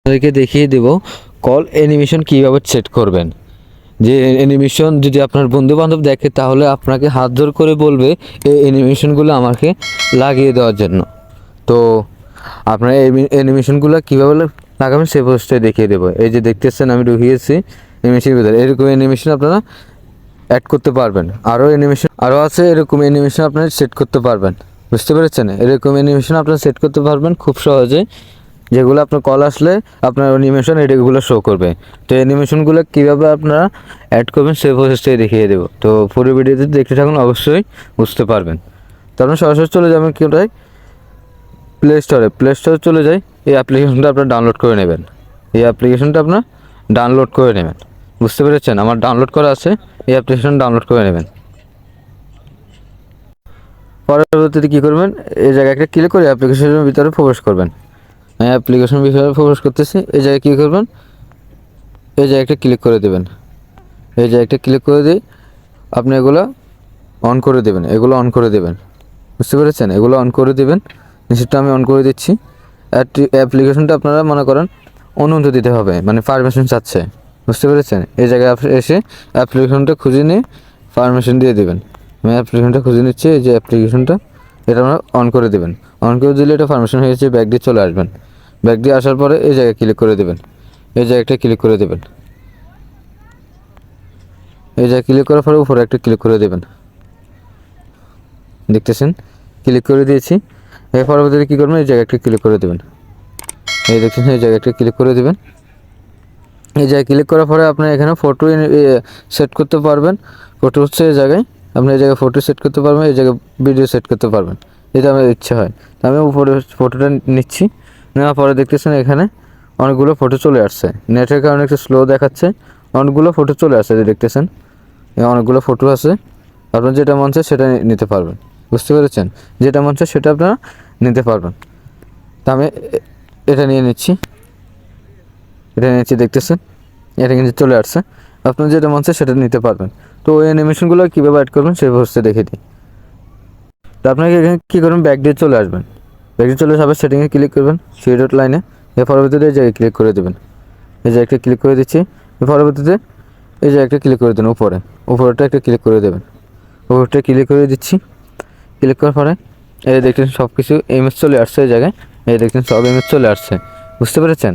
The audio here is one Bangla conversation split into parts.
আপনাদেরকে দেখিয়ে দেব কল অ্যানিমেশন কীভাবে সেট করবেন। যে অ্যানিমেশন যদি আপনার বন্ধুবান্ধব দেখে তাহলে আপনাকে হাত জোর করে বলবে এই অ্যানিমেশনগুলো আমাকে লাগিয়ে দেওয়ার জন্য। তো আপনার এই অ্যানিমেশনগুলো কীভাবে লাগাবেন সে পোস্টে দেখিয়ে দেবো। এই যে দেখতেছেন আমি ঢুকিয়েছি অ্যানিমেশনের ভিতরে, এরকম অ্যানিমেশন আপনারা অ্যাড করতে পারবেন। আরও আছে এরকম অ্যানিমেশন আপনারা সেট করতে পারবেন, বুঝতে পেরেছেন? এরকম অ্যানিমেশন আপনারা সেট করতে পারবেন খুব সহজে, যেগুলো আপনার কল আসলে আপনার অ্যানিমেশন এগুলো শো করবে। তো অ্যানিমেশনগুলো কীভাবে আপনারা অ্যাড করবেন সেই প্রসেসটাই দেখিয়ে দেবো। তো পুরো ভিডিওতে দেখতে থাকুন, অবশ্যই বুঝতে পারবেন। তো আপনার সরাসরি চলে যাবেন কোথায়, প্লে স্টোরে চলে যাই। এই অ্যাপ্লিকেশনটা আপনার ডাউনলোড করে নেবেন। বুঝতে পেরেছেন? আমার ডাউনলোড করা আছে, এই অ্যাপ্লিকেশন ডাউনলোড করে নেবেন। পরবর্তীতে কী করবেন, এই জায়গায় একটা ক্লিক করে অ্যাপ্লিকেশনের ভিতরে প্রবেশ করবেন। আমি অ্যাপ্লিকেশন ভিতরে প্রবেশ করতেছি। এই জায়গায় কী করবেন, এই জায়গায় একটা ক্লিক করে দেবেন। এই জায়গায় একটা ক্লিক করে দিই, আপনি এগুলো অন করে দেবেন। বুঝতে পেরেছেন? এগুলো অন করে দেবেন। নিশ্চিতটা আমি অন করে দিচ্ছি। অ্যাপ্লিকেশনটা আপনারা মনে করেন অনুমতি দিতে হবে, মানে পারমিশন চাচ্ছে। বুঝতে পেরেছেন? এই জায়গায় এসে অ্যাপ্লিকেশনটা খুঁজে নিয়ে পারমিশন দিয়ে দেবেন। আমি অ্যাপ্লিকেশনটা খুঁজে নিচ্ছি, এই যে অ্যাপ্লিকেশনটা, এটা আমরা অন করে দেবেন। অন করে দিলে এটা পারমিশন হয়েছে, ব্যাক দিয়ে চলে আসবেন। ব্যাক দিয়ে আসার পরে এই জায়গায় ক্লিক করে দেবেন। এই জায়গাটা ক্লিক করে দেবেন। এই জায়গায় ক্লিক করার পরে উপরে একটা ক্লিক করে দেবেন। দেখতেছেন ক্লিক করে দিয়েছি। এর পরবর্তীতে কী করবেন, এই জায়গায় একটা ক্লিক করে দেবেন। এই দেখছেন, এই জায়গায় একটা ক্লিক করে দেবেন। এই জায়গায় ক্লিক করার পরে আপনি এখানে ফটো সেট করতে পারবেন। ফটো হচ্ছে এই জায়গায়, আপনি এই জায়গায় ফটো সেট করতে পারবেন, এই জায়গায় ভিডিও সেট করতে পারবেন, এটা আমার ইচ্ছা হয়। তো আমি উপরে ফটোটা নিচ্ছি। নেওয়ার পরে দেখতেছেন এখানে অনেকগুলো ফটো চলে আসছে। নেটের কারণে একটু স্লো দেখাচ্ছে, অনেকগুলো ফটো চলে আসছে। যে দেখতেছেন অনেকগুলো ফটো আছে, আপনার যেটা মন চায় সেটা নিতে পারবেন। বুঝতে পেরেছেন? যেটা মন চায় সেটা আপনারা নিতে পারবেন। তা আমি এটা নিয়ে নিচ্ছি। দেখতেছেন এটা কিন্তু চলে আসছে। আপনার যেটা মন চায় সেটা নিতে পারবেন। তো ওই অ্যানিমেশনগুলো কীভাবে অ্যাড করবেন সেই প্রসেসটা দেখে দিই। তো আপনাকে এখানে কী করবেন, ব্যাক দিয়ে চলে আসবেন। ব্যাক দিয়ে চলে আবার সেটিংয়ে ক্লিক করবেন, থ্রি ডট লাইনে। এর পরবর্তীতে এই জায়গায় ক্লিক করে দেবেন। এই জায়গায় একটা ক্লিক করে দিচ্ছি। এর পরবর্তীতে এই জায়গায় একটা ক্লিক করে দেবেন, উপরেটা একটা ক্লিক করে দেবেন। উপরটা ক্লিক করে দিচ্ছি। ক্লিক করার পরে এই দেখছেন সব কিছু ইমেজ চলে আসছে। এই জায়গায় এই দেখছেন সব ইমেজ চলে আসছে। বুঝতে পেরেছেন?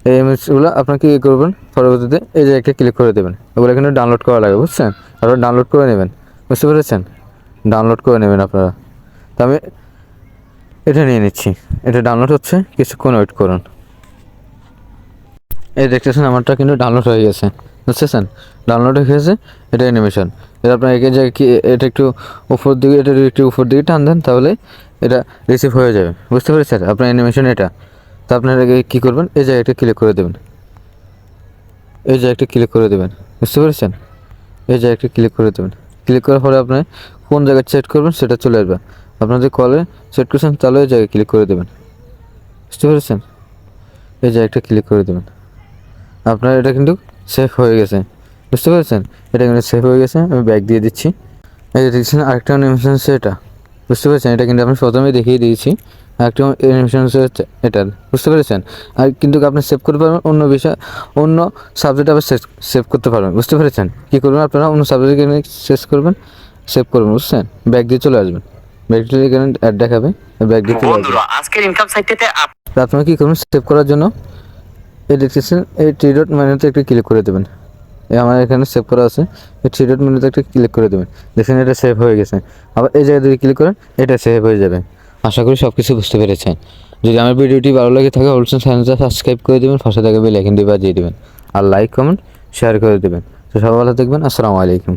এই ইমেজগুলো আপনাকে কী করবেন, পরবর্তীতে এই জায়গায় একটা ক্লিক করে দেবেন। এগুলো এখানে ডাউনলোড করা লাগে, বুঝছেন? আপনারা ডাউনলোড করে নেবেন। বুঝতে পেরেছেন? ডাউনলোড করে নেবেন আপনারা। তো আমি এটা নিয়ে নিচ্ছি, এটা ডাউনলোড হচ্ছে, কিছুক্ষণ ওয়েট করুন। এই দেখতেছেন আমারটা কিন্তু ডাউনলোড হয়ে গেছে, বুঝতেছেন? ডাউনলোড হয়ে গেছে, এটা অ্যানিমেশন। এটা আপনার একে জায়গায় কি এটা একটু উপর দিকে টান দেন, তাহলে এটা রিসিভ হয়ে যাবে। বুঝতে পেরেছেন? আপনার অ্যানিমেশন এটা। তো আপনারা কী করবেন, এই জায়গাটা ক্লিক করে দেবেন। বুঝতে পেরেছেন? এই জায়গাটা ক্লিক করে দেবেন। ক্লিক করার পরে আপনি কোন জায়গায় সেট করবেন সেটা চলে আসবে। আপনাদের কলে সেট করছেন তাহলে এই জায়গায় ক্লিক করে দেবেন। বুঝতে পেরেছেন? এই জায়গাটা ক্লিক করে দেবেন। আপনার এটা কিন্তু সেভ হয়ে গেছে। বুঝতে পেরেছেন? এটা কিন্তু সেভ হয়ে গেছে। আমি ব্যাক দিয়ে দিচ্ছি। এই যে দেখছেন আরেকটা অ্যানিমেশন হচ্ছে এটা। বুঝতে পেরেছেন? এটা কিন্তু আমি প্রথমেই দেখিয়ে দিয়েছি। আরেকটা অ্যানিমেশন হচ্ছে এটা। বুঝতে পেরেছেন? আর কিন্তু আপনি সেভ করতে পারবেন অন্য সাবজেক্ট আবার সেভ করতে পারবেন। বুঝতে পেরেছেন? কী করবেন, আপনারা অন্য সাবজেক্টে সেভ করবেন। বুঝছেন? ব্যাক দিয়ে চলে আসবেন। ব্যাক দিয়ে এখানে অ্যাড দেখাবে, ব্যাক দিয়ে চলে আসবেন। আজকের ইনকাম সাইটটিতে আপনারা কী করবেন, সেভ করার জন্য এই দেখতেছেন এই থ্রি ডট মেনুতে একটা ক্লিক করে দেবেন। আমার এখানে সেভ করা আছে, এই থ্রি ডট মেনুতে একটা ক্লিক করে দেবেন। দেখেন এটা সেভ হয়ে গেছে। আবার এই জায়গায় যদি ক্লিক করেন এটা সেভ হয়ে যাবে। আশা করি সব কিছু বুঝতে পেরেছেন। যদি আমার ভিডিওটি ভালো লাগে থাকে অবশ্যই চ্যানেলটা সাবস্ক্রাইব করে দেবেন, পাশে থাকা বেল আইকনটি বাজিয়ে দেবেন, আর লাইক কমেন্ট শেয়ার করে দেবেন। তো সবাই ভালো থাকবেন। আসসালামু আলাইকুম।